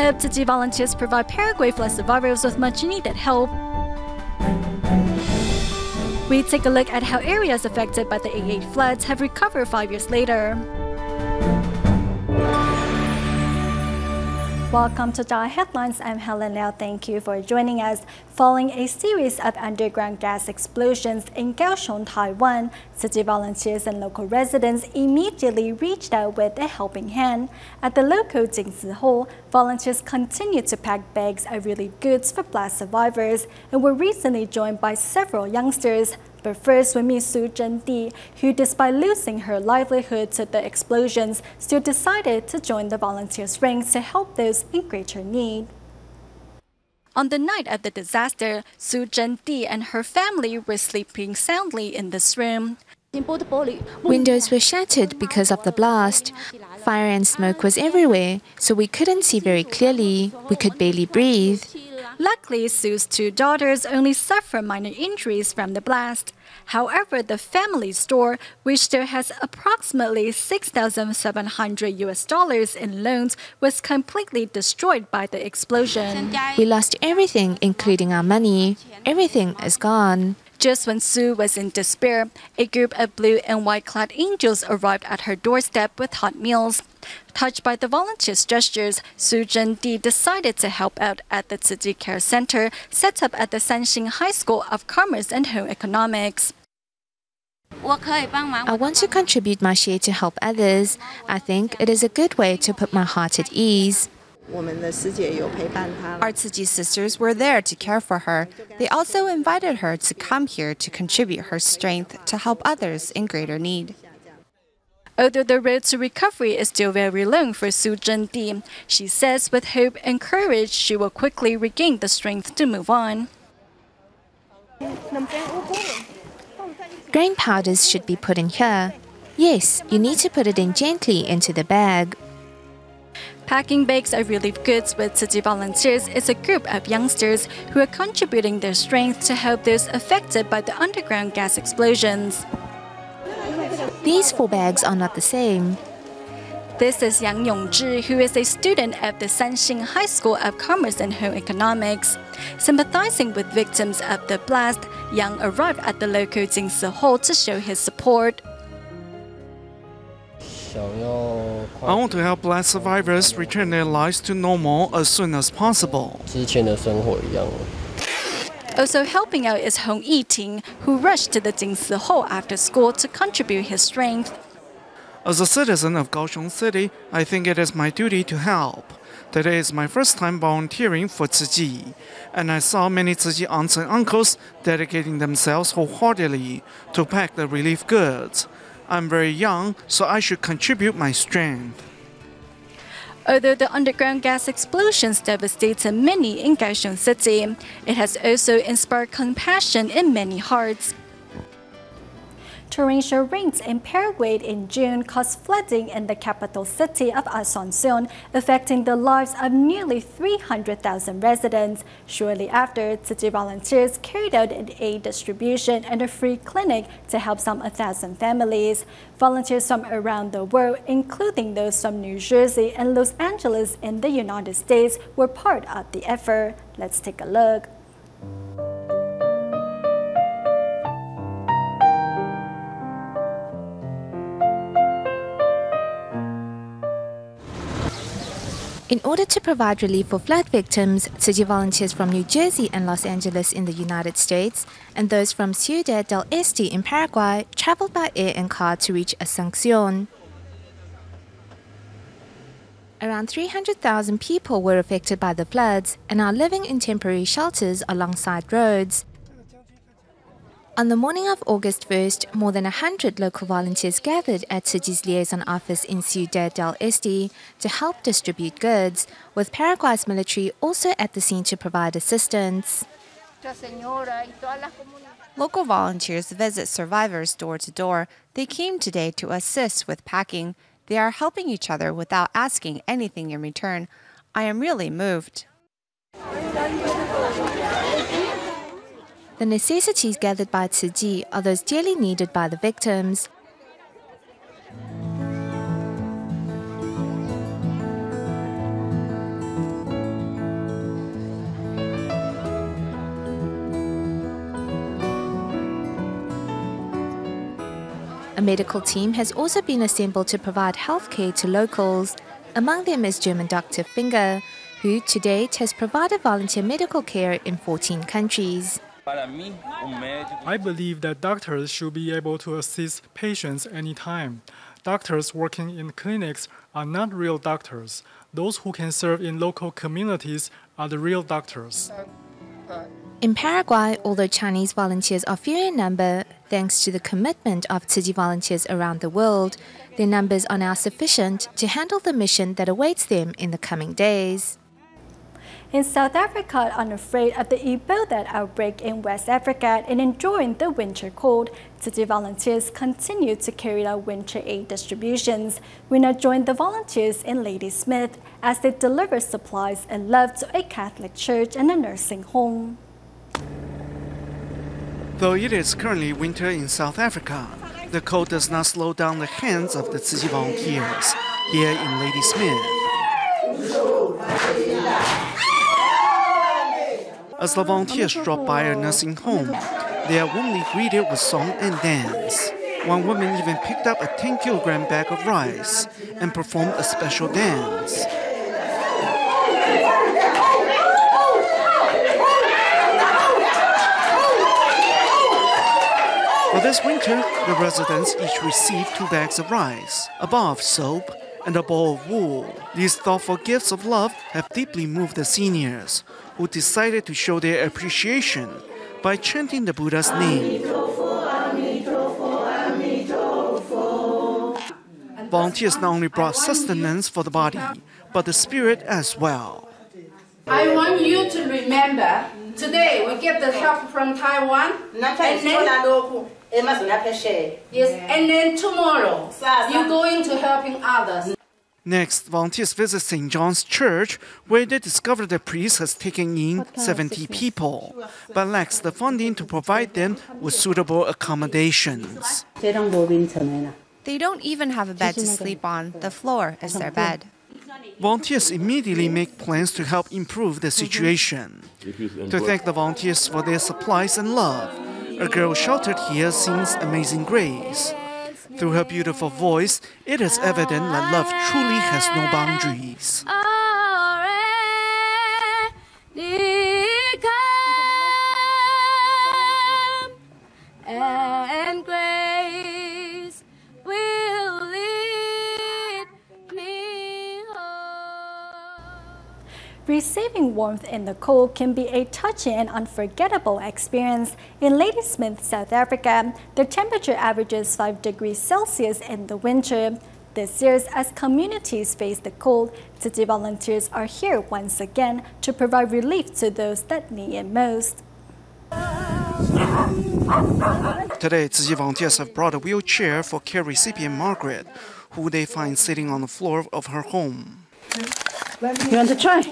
up, Tzu Chi volunteers provide Paraguay flood survivors with much-needed help. We take a look at how areas affected by the 88 floods have recovered 5 years later. Welcome to DaAi Headlines. I'm Helen Liao. Thank you for joining us. Following a series of underground gas explosions in Kaohsiung, Taiwan, Tzu Chi volunteers and local residents immediately reached out with a helping hand. At the local Jingzi Hall, volunteers continued to pack bags of relief goods for blast survivors and were recently joined by several youngsters. But first, we meet Tzu Chi, who, despite losing her livelihood to the explosions, still decided to join the volunteers' ranks to help those in greater need. On the night of the disaster, Tzu Chi and her family were sleeping soundly in this room. Windows were shattered because of the blast. Fire and smoke was everywhere, so we couldn't see very clearly. We could barely breathe. Luckily, Tzu's 2 daughters only suffered minor injuries from the blast. However, the family store, which still has approximately $6,700 in loans, was completely destroyed by the explosion. We lost everything, including our money. Everything is gone. Just when Tzu was in despair, a group of blue and white-clad angels arrived at her doorstep with hot meals. Touched by the volunteers' gestures, Tzu Chi decided to help out at the Tzu Chi Care Center set up at the Sanxing High School of Commerce and Home Economics. I want to contribute my share to help others. I think it is a good way to put my heart at ease. Our Tzu Chi sisters were there to care for her. They also invited her to come here to contribute her strength to help others in greater need. Although the road to recovery is still very long for Tzu Chi, she says with hope and courage she will quickly regain the strength to move on. Grain powders should be put in here. Yes, you need to put it in gently into the bag. Packing bags of relief goods with Tzu Chi volunteers is a group of youngsters who are contributing their strength to help those affected by the underground gas explosions. These 4 bags are not the same. This is Yang Yongzhi, who is a student at the Sanxing High School of Commerce and Home Economics. Sympathizing with victims of the blast, Yang arrived at the local Jingzi Hall to show his support. I want to help blast survivors return their lives to normal as soon as possible. Also helping out is Hong Yiting, who rushed to the Jingzi Hall after school to contribute his strength. As a citizen of Kaohsiung City, I think it is my duty to help. Today is my first time volunteering for Tzu Chi, and I saw many Tzu Chi aunts and uncles dedicating themselves wholeheartedly to pack the relief goods. I'm very young, so I should contribute my strength. Although the underground gas explosions devastated many in Kaohsiung City, it has also inspired compassion in many hearts. Torrential rains in Paraguay in June caused flooding in the capital city of Asunción, affecting the lives of nearly 300,000 residents. Shortly after, Tzu Chi volunteers carried out an aid distribution and a free clinic to help some 1,000 families. Volunteers from around the world, including those from New Jersey and Los Angeles in the United States, were part of the effort. Let's take a look. In order to provide relief for flood victims, Tzu Chi volunteers from New Jersey and Los Angeles in the United States, and those from Ciudad del Este in Paraguay traveled by air and car to reach Asunción. Around 300,000 people were affected by the floods and are living in temporary shelters alongside roads. On the morning of August 1st, more than 100 local volunteers gathered at Tzu Chi's liaison office in Ciudad del Este to help distribute goods, with Paraguay's military also at the scene to provide assistance. Local volunteers visit survivors door to door. They came today to assist with packing. They are helping each other without asking anything in return. I am really moved. The necessities gathered by Tzu Chi are those dearly needed by the victims. A medical team has also been assembled to provide health care to locals. Among them is German Dr. Finger, who to date has provided volunteer medical care in 14 countries. I believe that doctors should be able to assist patients anytime. Doctors working in clinics are not real doctors. Those who can serve in local communities are the real doctors. In Paraguay, although Chinese volunteers are few in number, thanks to the commitment of Tzu Chi volunteers around the world, their numbers are now sufficient to handle the mission that awaits them in the coming days. In South Africa, unafraid of the Ebola outbreak in West Africa and enjoying the winter cold, Tzu Chi volunteers continue to carry out winter aid distributions. We now join the volunteers in Ladysmith as they deliver supplies and love to a Catholic church and a nursing home. Though it is currently winter in South Africa, the cold does not slow down the hands of the Tzu Chi volunteers here in Ladysmith. As the volunteers drop by a nursing home, they are warmly greeted with song and dance. One woman even picked up a 10-kilogram bag of rice and performed a special dance. For this winter, the residents each received 2 bags of rice, a bar of soap, and a bowl of wool. These thoughtful gifts of love have deeply moved the seniors, who decided to show their appreciation by chanting the Buddha's name. Volunteers not only brought sustenance for the body, but the spirit as well. I want you to remember, today we get the help from Taiwan, and then tomorrow you're going to helping others. Next, volunteers visit St. John's Church, where they discover the priest has taken in 70 people, but lacks the funding to provide them with suitable accommodations. They don't even have a bed to sleep on. The floor is their bed. Volunteers immediately make plans to help improve the situation. To thank the volunteers for their supplies and love, a girl sheltered here sings Amazing Grace. Through her beautiful voice, it is evident that love truly has no boundaries. And grace will lead me home. Receiving warmth in the cold can be a touching and unforgettable experience. In Ladysmith, South Africa, the temperature averages 5 degrees Celsius in the winter. This year, as communities face the cold, Tzu Chi volunteers are here once again to provide relief to those that need it most. Today, Tzu Chi volunteers have brought a wheelchair for care recipient Margaret, who they find sitting on the floor of her home. You want to try?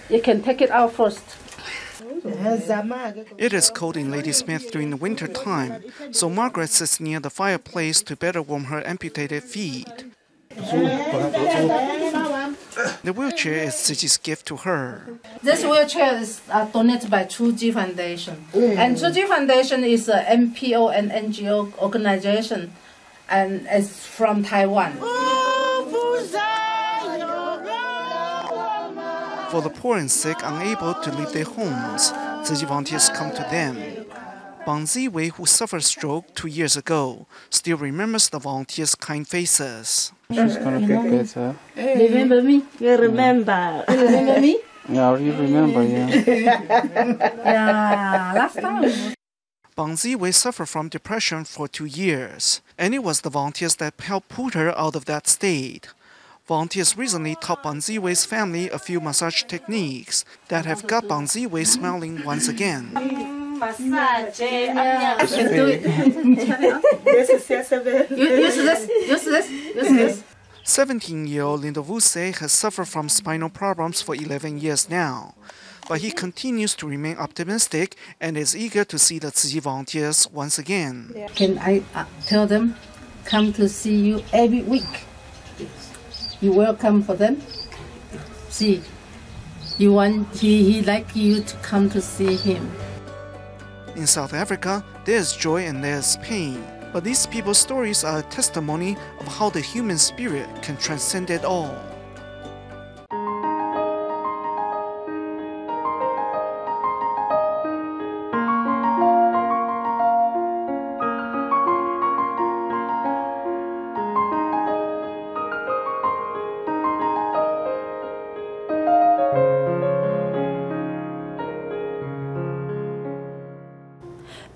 You can take it out first. It is cold in Ladysmith during the winter time, so Margaret sits near the fireplace to better warm her amputated feet. The wheelchair is Tzu Chi's gift to her. This wheelchair is donated by Tzu Chi Foundation. And Tzu Chi Foundation is an NPO and NGO organization, and it's from Taiwan. For the poor and sick unable to leave their homes, Tzu Chi volunteers come to them. Bang Ziwei, who suffered stroke 2 years ago, still remembers the volunteers' kind faces. She's gonna get better. Remember me? You remember. You remember me? Yeah, you remember, yeah. Yeah, last time. Bang Ziwei suffered from depression for 2 years, and it was the volunteers that helped pull her out of that state. Volunteers recently taught Bang Ziwei's family a few massage techniques that have got Bang Ziwei smiling once again. Use this. 17-year-old Linda Vuse has suffered from spinal problems for 11 years now, but he continues to remain optimistic and is eager to see the Tzu Chi volunteers once again. Can I tell them, come to see you every week? You welcome for them? See, you want he like you to come to see him. In South Africa, there's joy and there's pain. But these people's stories are a testimony of how the human spirit can transcend it all.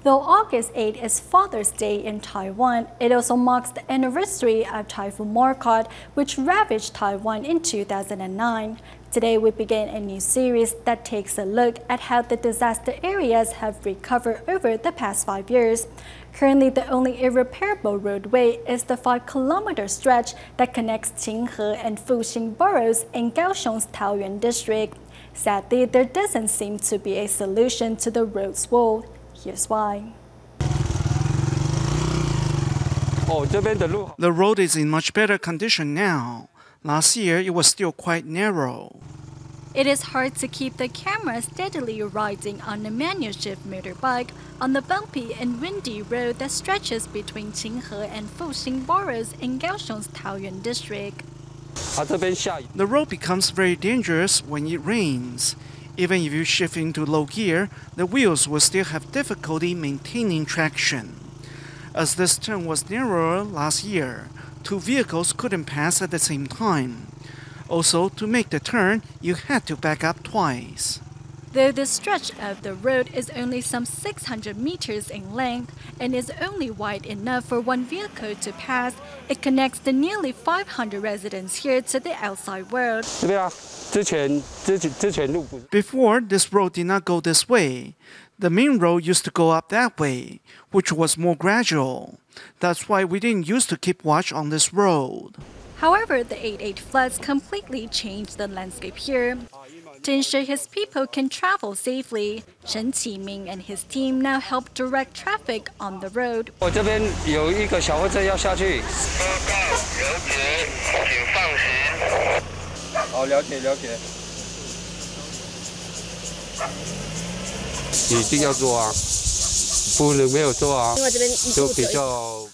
Though August 8 is Father's Day in Taiwan, it also marks the anniversary of Typhoon Marcotte, which ravaged Taiwan in 2009. Today we begin a new series that takes a look at how the disaster areas have recovered over the past 5 years. Currently, the only irreparable roadway is the 5-kilometer stretch that connects Qinghe and Fuxing boroughs in Kaohsiung's Taoyuan district. Sadly, there doesn't seem to be a solution to the road's woe. Here's why. The road is in much better condition now. Last year, it was still quite narrow. It is hard to keep the camera steadily riding on a manual shift motorbike on the bumpy and windy road that stretches between Qinghe and Fuxing boroughs in Kaohsiung's Taoyuan district. The road becomes very dangerous when it rains. Even if you shift into low gear, the wheels will still have difficulty maintaining traction. As this turn was narrower last year, 2 vehicles couldn't pass at the same time. Also, to make the turn, you had to back up twice. Though the stretch of the road is only some 600 meters in length and is only wide enough for 1 vehicle to pass, it connects the nearly 500 residents here to the outside world. Before, this road did not go this way. The main road used to go up that way, which was more gradual. That's why we didn't used to keep watch on this road. However, the 8.8 floods completely changed the landscape here. To ensure his people can travel safely, Shen Qiming and his team now help direct traffic on the road.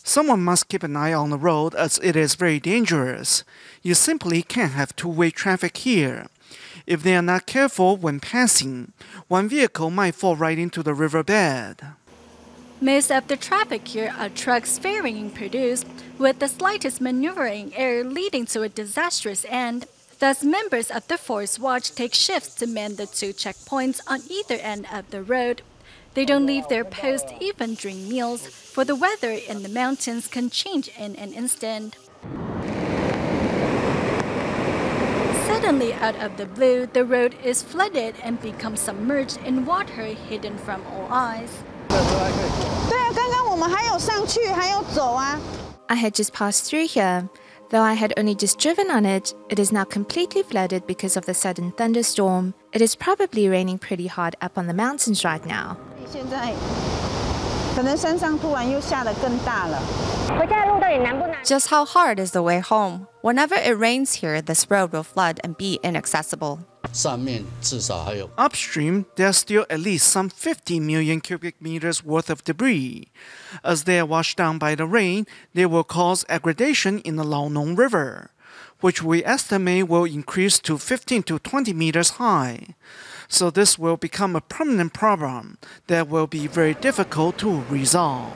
Someone must keep an eye on the road as it is very dangerous. You simply can't have two-way traffic here. If they are not careful when passing, 1 vehicle might fall right into the riverbed. Most of the traffic here are trucks ferrying produce, with the slightest maneuvering error leading to a disastrous end. Thus, members of the Forest Watch take shifts to man the 2 checkpoints on either end of the road. They don't leave their post even during meals, for the weather in the mountains can change in an instant. Suddenly, out of the blue, the road is flooded and becomes submerged in water hidden from all eyes. I had just passed through here. Though I had only just driven on it, it is now completely flooded because of the sudden thunderstorm. It is probably raining pretty hard up on the mountains right now. Just how hard is the way home? Whenever it rains here, this road will flood and be inaccessible. Upstream, there are still at least some 50 million cubic meters worth of debris. As they are washed down by the rain, they will cause aggradation in the Laonong River, which we estimate will increase to 15 to 20 meters high. So this will become a permanent problem that will be very difficult to resolve.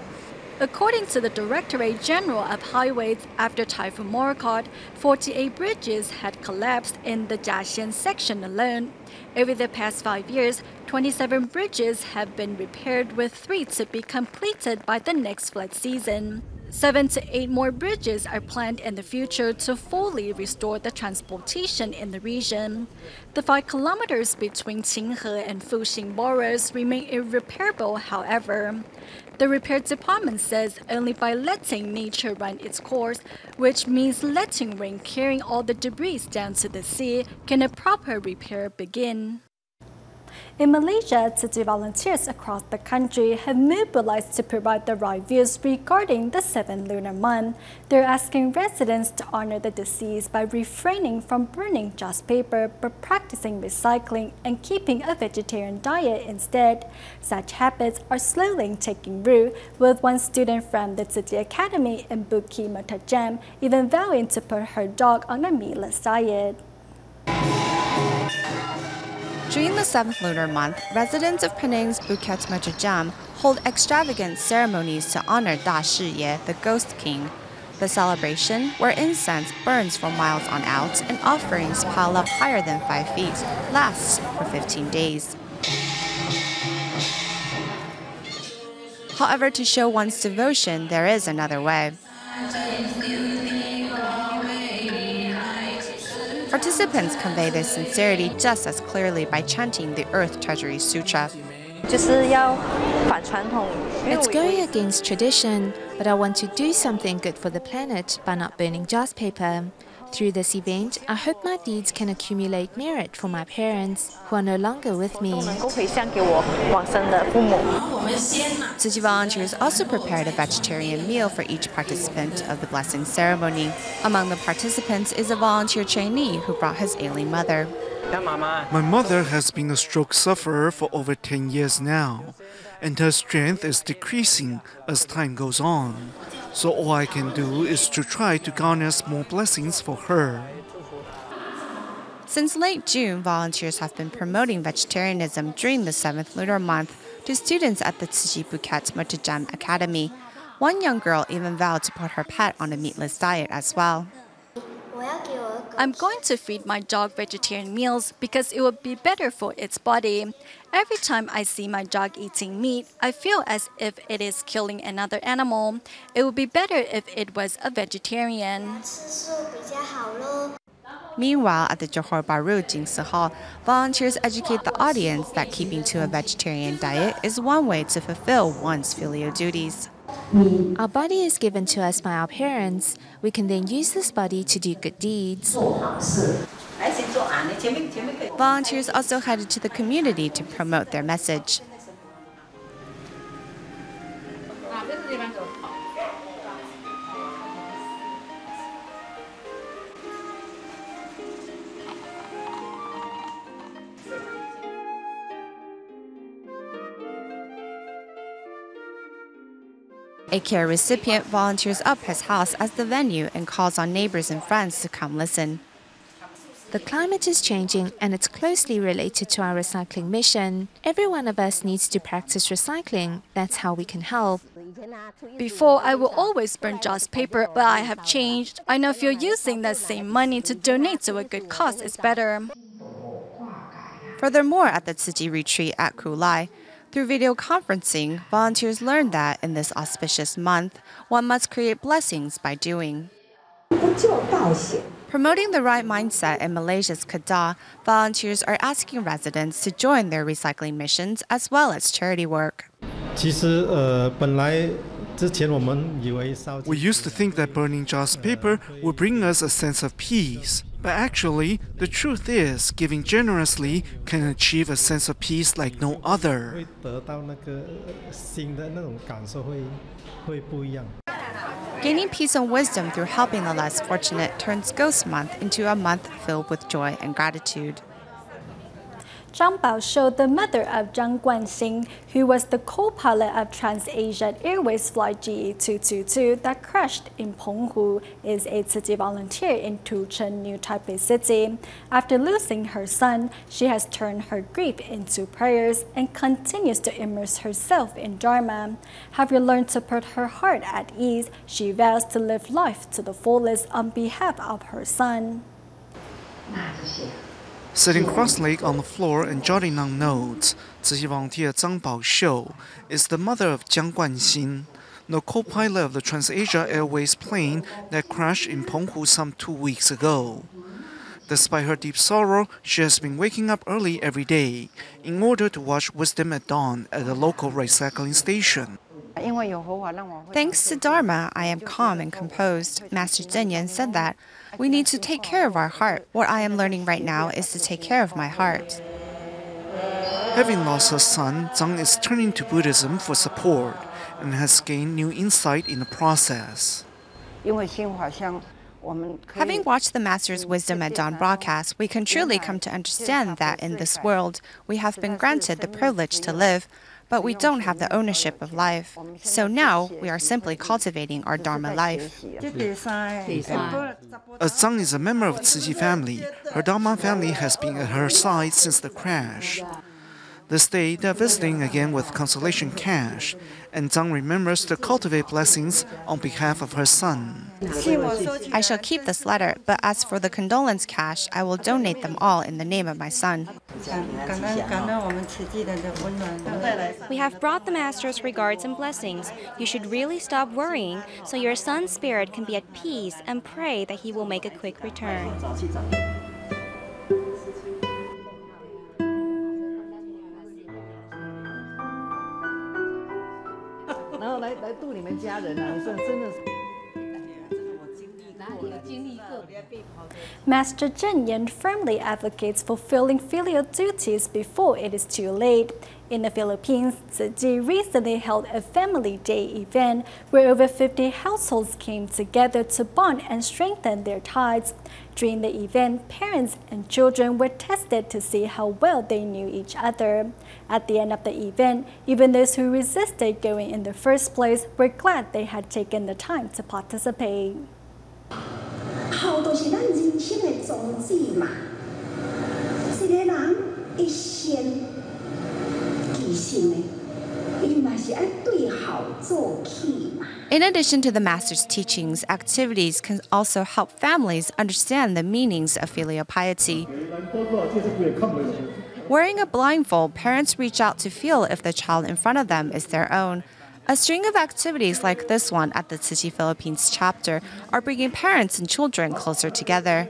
According to the Directorate General of Highways, after Typhoon Marcotte, 48 bridges had collapsed in the Jiaxian section alone. Over the past 5 years, 27 bridges have been repaired, with 3 to be completed by the next flood season. 7 to 8 more bridges are planned in the future to fully restore the transportation in the region. The 5 kilometers between Qinghe and Fuxing boroughs remain irreparable, however. The repair department says only by letting nature run its course, which means letting rain carrying all the debris down to the sea, can a proper repair begin. In Malaysia, Tzu Chi volunteers across the country have mobilized to provide the right views regarding the 7th lunar month. They're asking residents to honor the deceased by refraining from burning just paper, but practicing recycling and keeping a vegetarian diet instead. Such habits are slowly taking root, with one student from the Tzu Chi Academy in Bukit Mertajam even vowing to put her dog on a meatless diet. During the 7th lunar month, residents of Penang's Bukit Mertajam hold extravagant ceremonies to honor Da Shi, the Ghost King. The celebration, where incense burns for miles on out and offerings pile up higher than 5 feet, lasts for 15 days. However, to show one's devotion, there is another way. Participants convey their sincerity just as clearly by chanting the Earth Treasury Sutra. It's going against tradition, but I want to do something good for the planet by not burning just paper. Through this event, I hope my deeds can accumulate merit for my parents, who are no longer with me. Tzu Chi volunteers also prepared a vegetarian meal for each participant of the blessing ceremony. Among the participants is a volunteer trainee who brought his ailing mother. My mother has been a stroke sufferer for over 10 years now, and her strength is decreasing as time goes on. So all I can do is to try to garner more blessings for her. Since late June, volunteers have been promoting vegetarianism during the 7th lunar month to students at the Tzu Chi Bukit Mertajam Academy. One young girl even vowed to put her pet on a meatless diet as well. I'm going to feed my dog vegetarian meals because it would be better for its body. Every time I see my dog eating meat, I feel as if it is killing another animal. It would be better if it was a vegetarian. Meanwhile, at the Johor Bahru Jingsi Hall, volunteers educate the audience that keeping to a vegetarian diet is one way to fulfill one's filial duties. Our body is given to us by our parents. We can then use this body to do good deeds. Volunteers also headed to the community to promote their message. A care recipient volunteers up his house as the venue and calls on neighbors and friends to come listen. The climate is changing and it's closely related to our recycling mission. Every one of us needs to practice recycling. That's how we can help. Before, I will always burn just paper, but I have changed. I know if you're using that same money to donate to a good cause, it's better. Furthermore, at the Tzu Chi retreat at Kulai, through video conferencing, volunteers learned that in this auspicious month, one must create blessings by doing. Promoting the right mindset in Malaysia's Kedah, volunteers are asking residents to join their recycling missions as well as charity work. We used to think that burning just paper would bring us a sense of peace. But actually, the truth is, giving generously can achieve a sense of peace like no other. Gaining peace and wisdom through helping the less fortunate turns Ghost Month into a month filled with joy and gratitude. Zhang Baoshou, the mother of Zhang Guanxing, who was the co-pilot of TransAsia Airways Flight GE222 that crashed in Penghu, is a Tzu Chi volunteer in Tuchen, New Taipei City. After losing her son, she has turned her grief into prayers and continues to immerse herself in Dharma. Having learned to put her heart at ease, she vows to live life to the fullest on behalf of her son. Sitting cross-legged on the floor and jotting down notes, Tzu Chi volunteer Zhang Baoshou is the mother of Jiang Guanxin, the co-pilot of the TransAsia Airways plane that crashed in Penghu some 2 weeks ago. Despite her deep sorrow, she has been waking up early every day in order to watch Wisdom at Dawn at a local recycling station. Thanks to Dharma, I am calm and composed. Master Zhenyan said that we need to take care of our heart. What I am learning right now is to take care of my heart. Having lost her son, Zhang is turning to Buddhism for support and has gained new insight in the process. Having watched the Master's Wisdom at Dawn broadcast, we can truly come to understand that in this world, we have been granted the privilege to live, but we don't have the ownership of life. So now, we are simply cultivating our Dharma life. As Zhang is a member of Tzu Chi family, her Dharma family has been at her side since the crash. This day, they're visiting again with consolation cash, and Zhang remembers to cultivate blessings on behalf of her son. I shall keep this letter, but as for the condolence cash, I will donate them all in the name of my son. We have brought the Master's regards and blessings. You should really stop worrying so your son's spirit can be at peace and pray that he will make a quick return. Master Zhen Yan firmly advocates fulfilling filial duties before it is too late. In the Philippines, Tzu Chi recently held a Family Day event where over 50 households came together to bond and strengthen their ties. During the event, parents and children were tested to see how well they knew each other. At the end of the event, even those who resisted going in the first place were glad they had taken the time to participate. In addition to the Master's teachings, activities can also help families understand the meanings of filial piety. Wearing a blindfold, parents reach out to feel if the child in front of them is their own. A string of activities like this one at the Tzu Chi Philippines chapter are bringing parents and children closer together.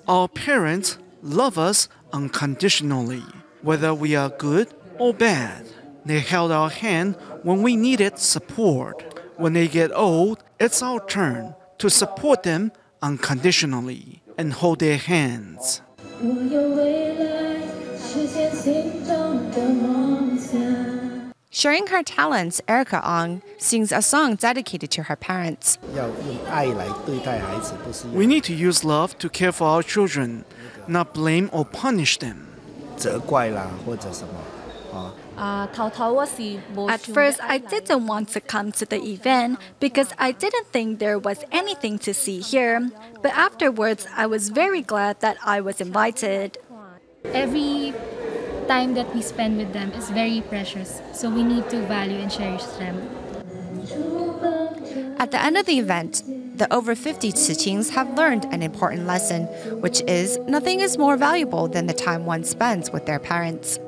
Our parents love us unconditionally, whether we are good or bad. They held our hand when we needed support. When they get old, it's our turn to support them unconditionally and hold their hands. Sharing her talents, Erica Ong sings a song dedicated to her parents. We need to use love to care for our children, not blame or punish them. At first, I didn't want to come to the event because I didn't think there was anything to see here. But afterwards, I was very glad that I was invited. Every time that we spend with them is very precious, so we need to value and cherish them. At the end of the event, the over 50 Tzu Chings have learned an important lesson, which is nothing is more valuable than the time one spends with their parents.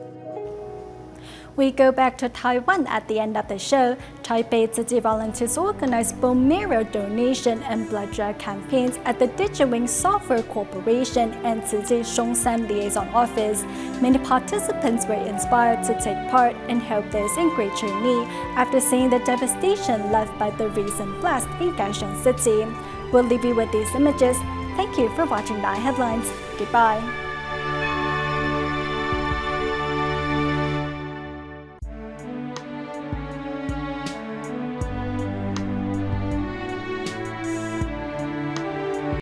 We go back to Taiwan at the end of the show. Taipei Tzu Chi volunteers organized bone marrow donation and blood drive campaigns at the DigiWing Software Corporation and Tzu Chi Zhongshan Liaison Office. Many participants were inspired to take part and help those in greater need after seeing the devastation left by the recent blast in Kaohsiung City. We'll leave you with these images. Thank you for watching DaAi Headlines. Goodbye.